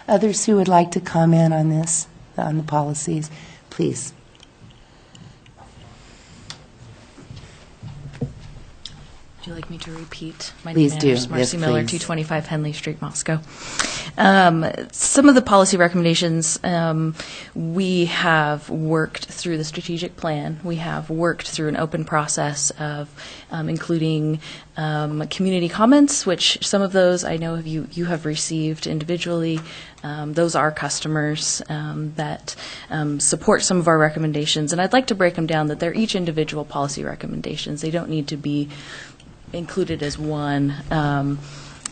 Others who would like to comment on this, on the policies, please. Would you like me to repeat? My Please name do. is Marcy Yes, Miller, please. 225 Henley Street, Moscow. Some of the policy recommendations, we have worked through the strategic plan. We have worked through an open process of including community comments, which some of those I know you have received individually. Those are customers that support some of our recommendations. And I'd like to break them down that they're each individual policy recommendations. They don't need to be included as one.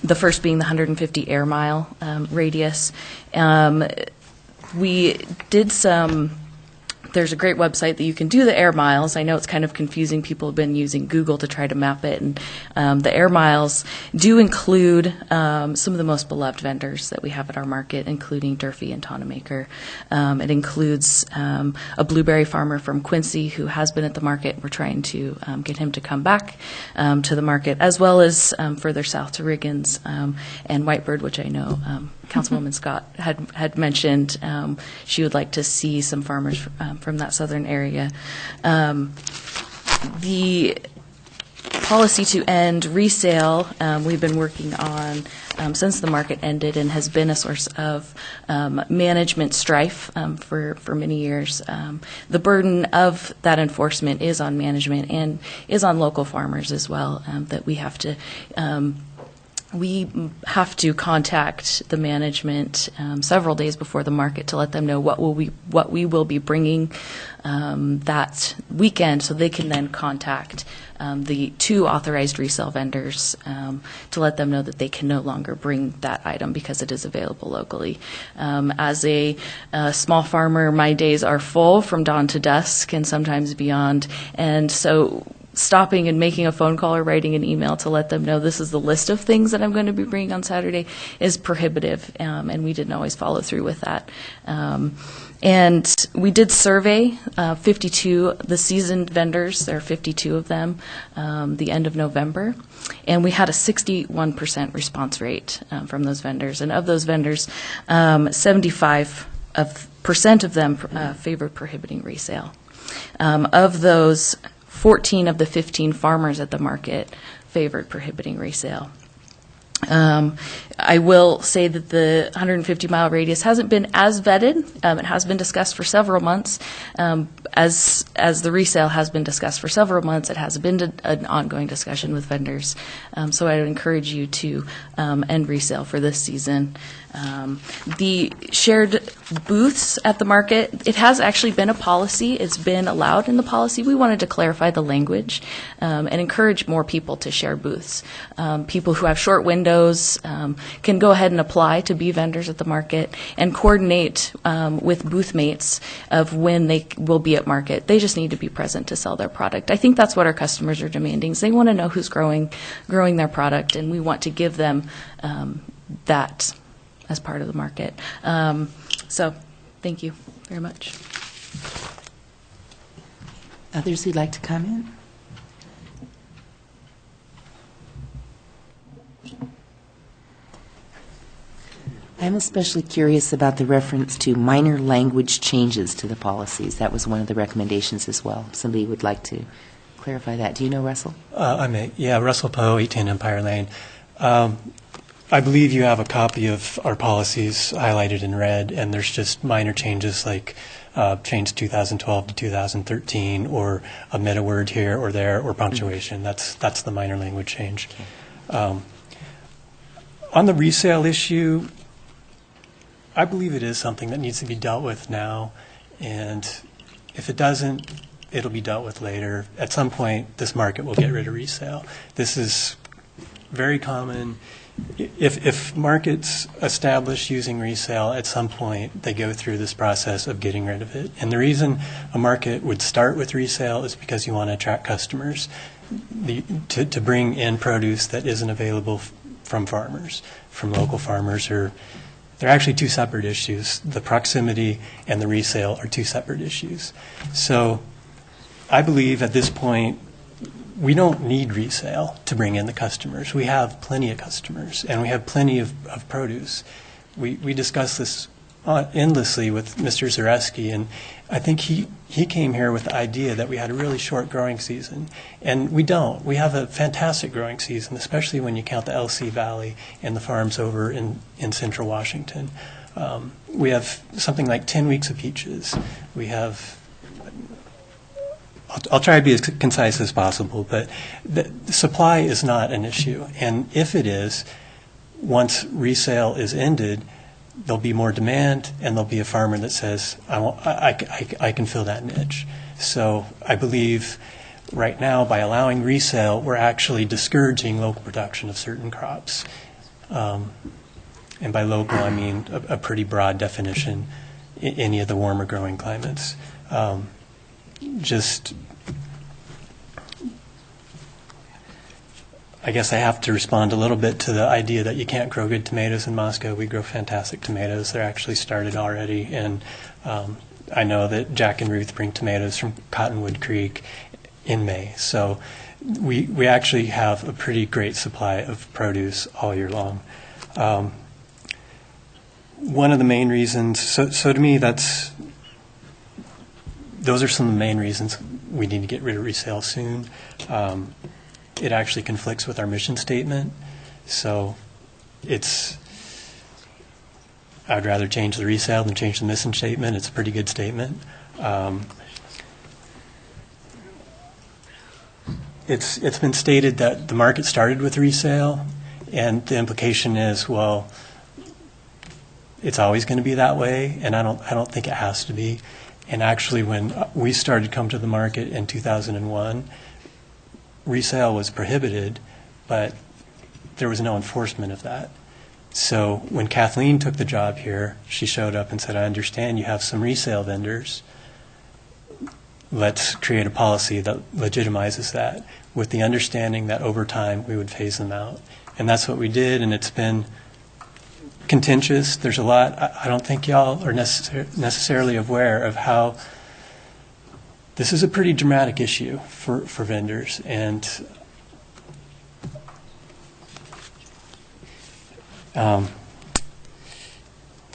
The first being the 150 air mile radius. We did there's a great website that you can do the air miles. I know it's kind of confusing. People have been using Google to try to map it. And the air miles do include some of the most beloved vendors that we have at our market, including Durfee and Tonamaker. It includes a blueberry farmer from Quincy who has been at the market. We're trying to get him to come back to the market, as well as further south to Riggins and Whitebird, which I know Councilwoman Scott had mentioned. She would like to see some farmers from that southern area. The policy to end resale we've been working on since the market ended and has been a source of management strife for many years. The burden of that enforcement is on management and is on local farmers as well, that we have to contact the management several days before the market to let them know what we will be bringing that weekend, so they can then contact the 2 authorized resale vendors to let them know that they can no longer bring that item because it is available locally. As a small farmer, my days are full from dawn to dusk and sometimes beyond, and so stopping and making a phone call or writing an email to let them know this is the list of things that I'm going to be bringing on Saturday is prohibitive, and we didn't always follow through with that. And we did survey 52 the seasoned vendors. There are 52 of them, the end of November, and we had a 61% response rate from those vendors. And of those vendors, 75% of them favored prohibiting resale. Of those, 14 of the 15 farmers at the market favored prohibiting resale. I will say that the 150-mile radius hasn't been as vetted. It has been discussed for several months. As the resale has been discussed for several months, it has been an ongoing discussion with vendors. So I would encourage you to end resale for this season. The shared booths at the market, it has actually been a policy. It's been allowed in the policy. We wanted to clarify the language and encourage more people to share booths. People who have short windows can go ahead and apply to be vendors at the market and coordinate with booth mates of when they will be at market. They just need to be present to sell their product. I think that's what our customers are demanding. They want to know who's growing their product, and we want to give them that as part of the market. So thank you very much. Others who'd like to comment? I'm especially curious about the reference to minor language changes to the policies. That was one of the recommendations as well. Somebody would like to clarify that. Do you know Russell? Russell Poe, 18 Empire Lane. I believe you have a copy of our policies highlighted in red, and there's just minor changes like change 2012 to 2013, or omit a word here or there, or punctuation. That's the minor language change. Okay. On the resale issue, I believe it is something that needs to be dealt with now, and if it doesn't, it'll be dealt with later. At some point, this market will get rid of resale. This is very common. If markets establish using resale, at some point they go through this process of getting rid of it. And the reason a market would start with resale is because you want to attract customers to bring in produce that isn't available from farmers, from local farmers. They're actually 2 separate issues. The proximity and the resale are 2 separate issues. So I believe at this point we don't need resale to bring in the customers. We have plenty of customers, and we have plenty of produce. We discussed this endlessly with Mr. Zareski, and I think he came here with the idea that we had a really short growing season, and we don't. We have a fantastic growing season, especially when you count the LC Valley and the farms over in central Washington. We have something like 10 weeks of peaches. We have, I'll try to be as concise as possible, but the supply is not an issue, and if it is, once resale is ended, there'll be more demand, and there'll be a farmer that says, I can fill that niche. So I believe right now, by allowing resale, we're actually discouraging local production of certain crops. And by local, I mean a pretty broad definition, in any of the warmer growing climates. I guess I have to respond a little bit to the idea that you can't grow good tomatoes in Moscow. We grow fantastic tomatoes. They're actually started already, and I know that Jack and Ruth bring tomatoes from Cottonwood Creek in May. So we actually have a pretty great supply of produce all year long. One of the main reasons, so to me, those are some of the main reasons we need to get rid of resale soon. It actually conflicts with our mission statement, so I'd rather change the resale than change the mission statement. It's a pretty good statement. It's been stated that the market started with resale, and the implication is, well, it's always going to be that way, and I don't think it has to be. And actually, when we started to come to the market in 2001, resale was prohibited, but there was no enforcement of that. So when Kathleen took the job here, she showed up and said, I understand you have some resale vendors. Let's create a policy that legitimizes that, with the understanding that over time we would phase them out. And that's what we did, and it's been contentious. There's a lot. I don't think y'all are necessarily aware of how this is a pretty dramatic issue for vendors. And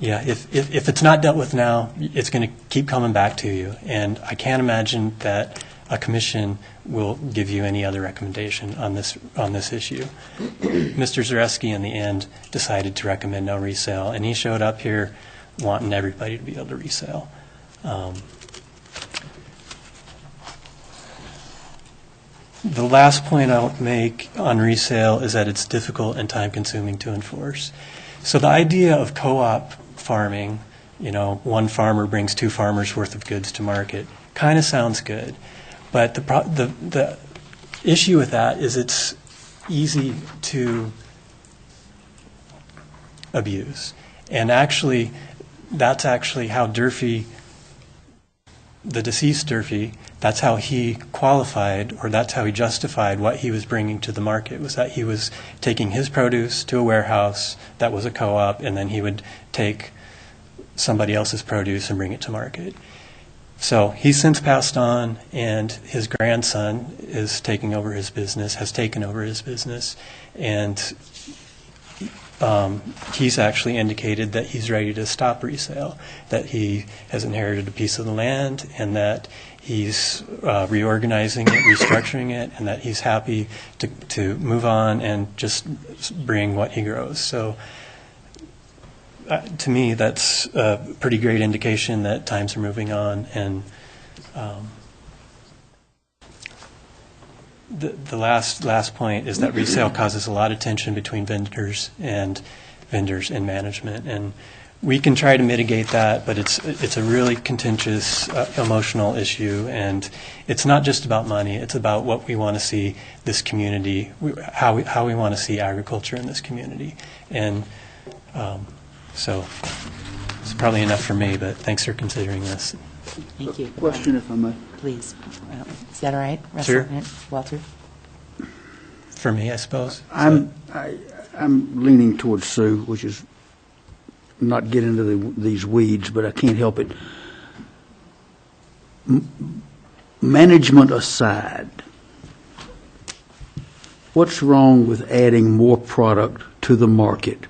yeah, if it's not dealt with now, it's going to keep coming back to you. And I can't imagine that a commission will give you any other recommendation on this issue. Mr. Zareski, in the end, decided to recommend no resale, and he showed up here wanting everybody to be able to resale. The last point I'll make on resale is that it's difficult and time-consuming to enforce. So the idea of co-op farming, one farmer brings two farmers' worth of goods to market, kind of sounds good. But the issue with that is it's easy to abuse. And actually, that's actually how Durfee, the deceased Durfee, that's how he qualified, or that's how he justified what he was bringing to the market, was that he was taking his produce to a warehouse that was a co-op, and then he would take somebody else's produce and bring it to market. So he's since passed on, and his grandson is taking over his business, has taken over his business, and he's actually indicated that he's ready to stop resale, that he has inherited a piece of the land, and that he's reorganizing it, restructuring it, and that he's happy to move on and just bring what he grows. So to me, that's a pretty great indication that times are moving on. And the last point is that resale causes a lot of tension between vendors and management. And we can try to mitigate that, but it's a really contentious, emotional issue. And it's not just about money. It's about what we want to see this community, how we want to see agriculture in this community. And so it's probably enough for me, but thanks for considering this. Thank you. Question, if I may. Please. Is that all right, Sure. Walter? For me, I suppose. I'm leaning towards Sue, which is not get into these weeds, but I can't help it. Management aside, what's wrong with adding more product to the market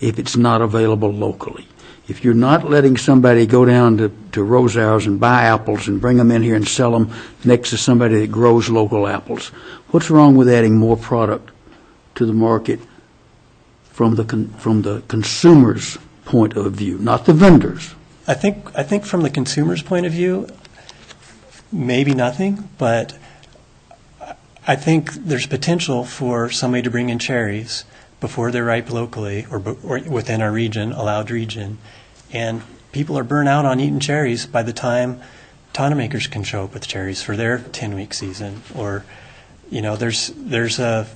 if it's not available locally. If you're not letting somebody go down to Rosare's and buy apples and bring them in here and sell them next to somebody that grows local apples, what's wrong with adding more product to the market from the consumer's point of view, not the vendors? I think from the consumer's point of view, maybe nothing, but I think there's potential for somebody to bring in cherries before they're ripe locally or within our region, allowed region, and people are burnt out on eating cherries by the time tana makers can show up with cherries for their 10-week season. Or, there's a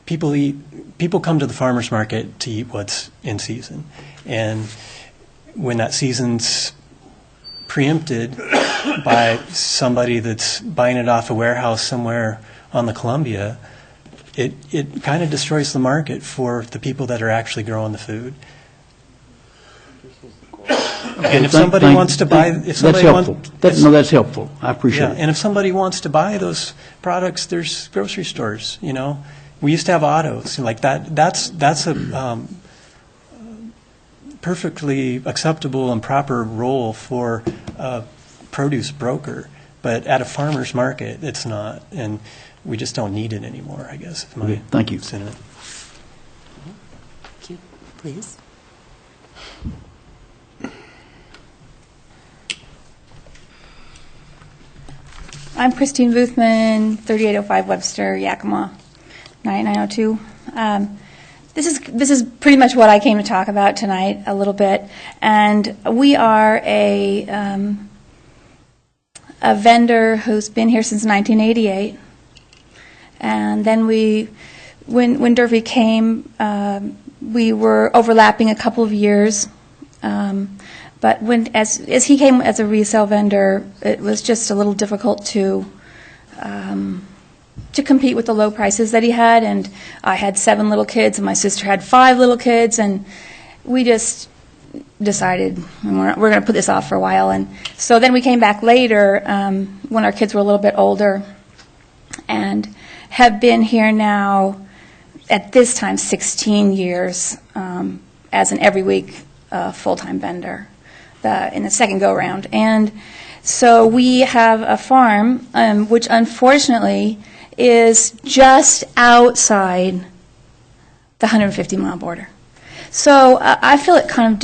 people come to the farmer's market to eat what's in season, and when that season's preempted by somebody that's buying it off a warehouse somewhere on the Columbia, it kind of destroys the market for the people that are actually growing the food. And if somebody wants to buy, that's helpful. I appreciate it. And if somebody wants to buy those products, there's grocery stores. We used to have autos like that. That's a perfectly acceptable and proper role for a produce broker, but at a farmer's market, it's not, and we just don't need it anymore, I guess. Okay, thank you. Sentiment. Thank you. Please. I'm Christine Boothman, 3805 Webster, Yakima, 9902. This is pretty much what I came to talk about tonight a little bit, and we are a vendor who's been here since 1988, and then when Durfee came, we were overlapping a couple of years, but as he came as a resale vendor, it was just a little difficult to compete with the low prices that he had, and I had 7 little kids, and my sister had 5 little kids, and we just decided we're going to put this off for a while. And so then we came back later when our kids were a little bit older, and have been here now at this time 16 years as an every week full-time vendor in the second go-round. And so we have a farm which unfortunately is just outside the 150-mile border. So I feel it kind of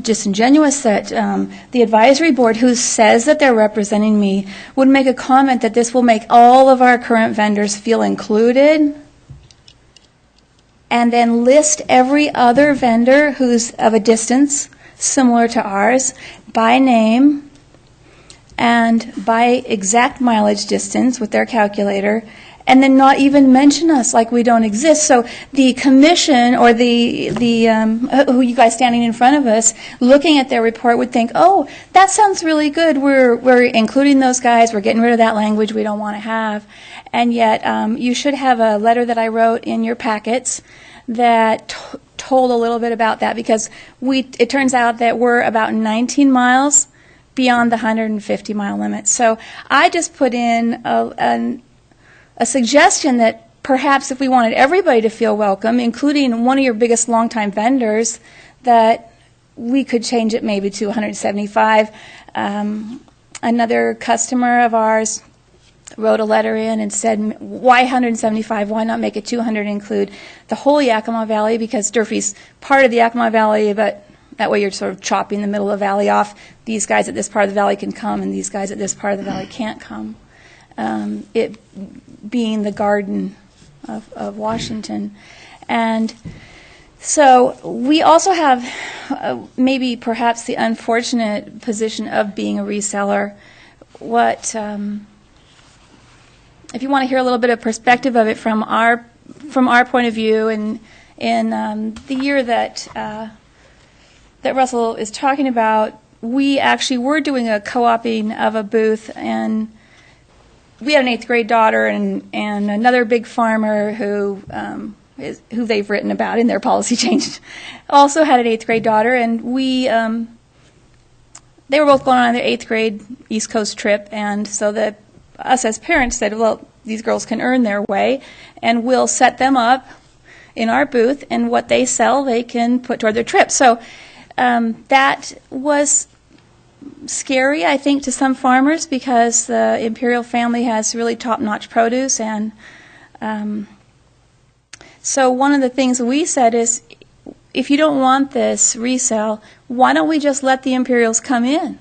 disingenuous that the advisory board, who says that they're representing me, would make a comment that this will make all of our current vendors feel included, and then list every other vendor who's of a distance similar to ours by name and by exact mileage distance with their calculator, and then not even mention us like we don't exist. So the commission or the who you guys standing in front of us, looking at their report, would think, oh, that sounds really good. We're including those guys. We're getting rid of that language we don't want to have. And yet you should have a letter that I wrote in your packets that told a little bit about that, because it turns out that we're about 19 miles beyond the 150-mile limit. So I just put in a suggestion that perhaps if we wanted everybody to feel welcome, including one of your biggest longtime vendors, that we could change it maybe to 175. Another customer of ours wrote a letter in and said, why 175? Why not make it 200 and include the whole Yakima Valley? Because Durfee's part of the Yakima Valley, but that way you're sort of chopping the middle of the valley off. These guys at this part of the valley can come, and these guys at this part of the valley can't come. It being the garden of Washington. And so we also have maybe perhaps the unfortunate position of being a reseller. If you want to hear a little bit of perspective of it from our point of view, and in the year that Russell is talking about, we actually were doing a co-oping of a booth, and we had an 8th grade daughter and another big farmer who they've written about in their policy change also had an 8th grade daughter, and they were both going on their 8th grade East Coast trip, and so us as parents said, well, these girls can earn their way, and we'll set them up in our booth, and what they sell they can put toward their trip. So that was scary, I think, to some farmers, because the Imperial family has really top-notch produce. And so one of the things we said is, if you don't want this resale, why don't we just let the Imperials come in?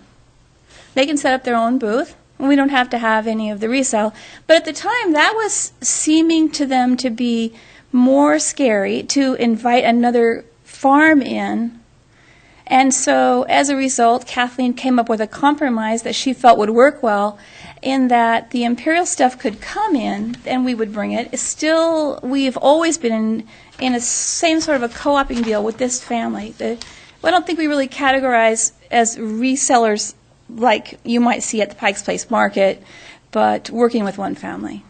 They can set up their own booth, and we don't have to have any of the resale. But at the time, that was seeming to them to be more scary, to invite another farm in. And so, as a result, Kathleen came up with a compromise that she felt would work well, in that the Imperial stuff could come in and we would bring it. Still, we've always been in a same sort of a co-oping deal with this family. I don't think we really categorize as resellers like you might see at the Pike's Place Market, but working with one family.